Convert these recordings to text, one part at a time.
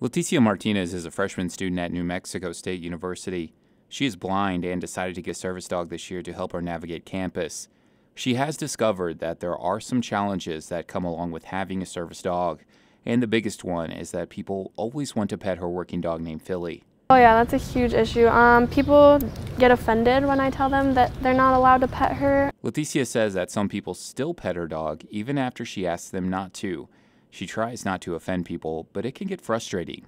Letticia Martinez is a freshman student at New Mexico State University. She is blind and decided to get a service dog this year to help her navigate campus. She has discovered that there are some challenges that come along with having a service dog, and the biggest one is that people always want to pet her working dog named Philly. Oh yeah, that's a huge issue. People get offended when I tell them that they're not allowed to pet her. Letticia says that some people still pet her dog even after she asks them not to. She tries not to offend people, but it can get frustrating.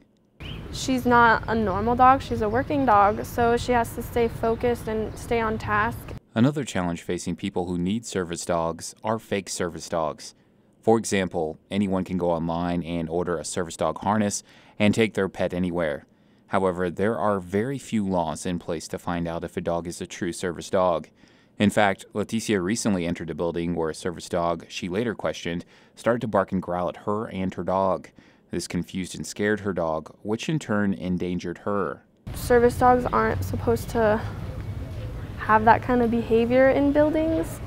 She's not a normal dog, she's a working dog, so she has to stay focused and stay on task. Another challenge facing people who need service dogs are fake service dogs. For example, anyone can go online and order a service dog harness and take their pet anywhere. However, there are very few laws in place to find out if a dog is a true service dog. In fact, Letticia recently entered a building where a service dog she later questioned started to bark and growl at her and her dog. This confused and scared her dog, which in turn endangered her. Service dogs aren't supposed to have that kind of behavior in buildings.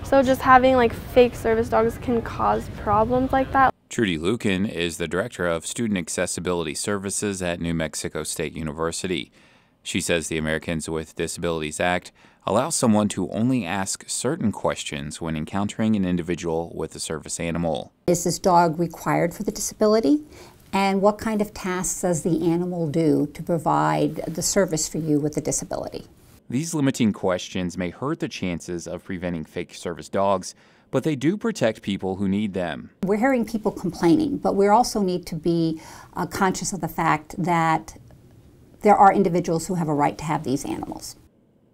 So just having like fake service dogs can cause problems like that. Trudy Lucan is the director of Student Accessibility Services at New Mexico State University. She says the Americans with Disabilities Act allows someone to only ask certain questions when encountering an individual with a service animal. Is this dog required for the disability? And what kind of tasks does the animal do to provide the service for you with a disability? These limiting questions may hurt the chances of preventing fake service dogs, but they do protect people who need them. We're hearing people complaining, but we also need to be conscious of the fact that there are individuals who have a right to have these animals.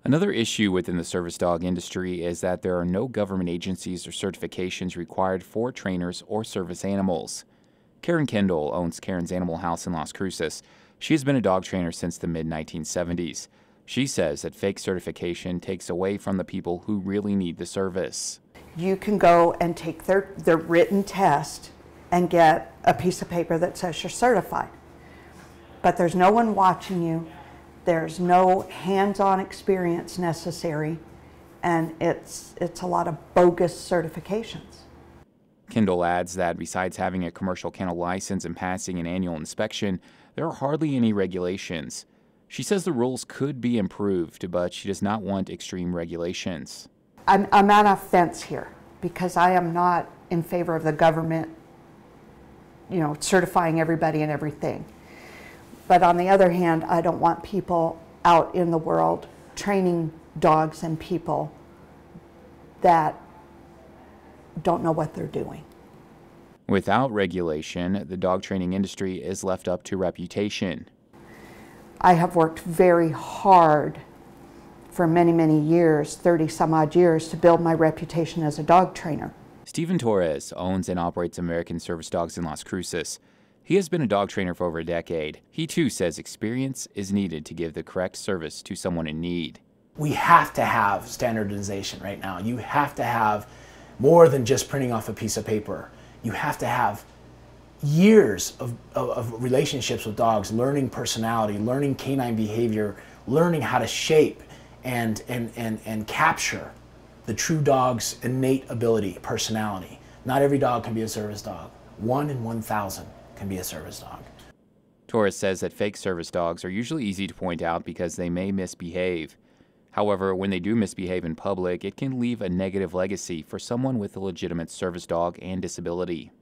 Another issue within the service dog industry is that there are no government agencies or certifications required for trainers or service animals. Karen Kendall owns Karen's Animal House in Las Cruces. She has been a dog trainer since the mid-1970s. She says that fake certification takes away from the people who really need the service. You can go and take their written test and get a piece of paper that says you're certified. But there's no one watching you. There's no hands-on experience necessary, and it's a lot of bogus certifications. Kendall adds that besides having a commercial kennel license and passing an annual inspection, there are hardly any regulations. She says the rules could be improved, but she does not want extreme regulations. I'm on a fence here because I am not in favor of the government, certifying everybody and everything. But on the other hand, I don't want people out in the world training dogs and people that don't know what they're doing. Without regulation, the dog training industry is left up to reputation. I have worked very hard for many, many years, 30 some odd years, to build my reputation as a dog trainer. Stephen Torres owns and operates American Service Dogs in Las Cruces. He has been a dog trainer for over a decade. He too says experience is needed to give the correct service to someone in need. We have to have standardization right now. You have to have more than just printing off a piece of paper. You have to have years of relationships with dogs, learning personality, learning canine behavior, learning how to shape and capture the true dog's innate ability, personality. Not every dog can be a service dog. 1 in 1,000 can be a service dog. Torres says that fake service dogs are usually easy to point out because they may misbehave. However, when they do misbehave in public, it can leave a negative legacy for someone with a legitimate service dog and disability.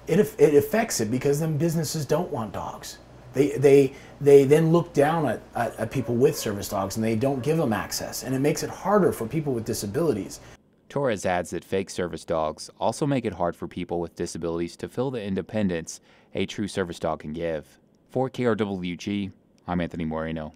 It affects it because then businesses don't want dogs. They then look down at people with service dogs and they don't give them access, and it makes it harder for people with disabilities. Torres adds that fake service dogs also make it hard for people with disabilities to feel the independence a true service dog can give. For KRWG, I'm Anthony Moreno.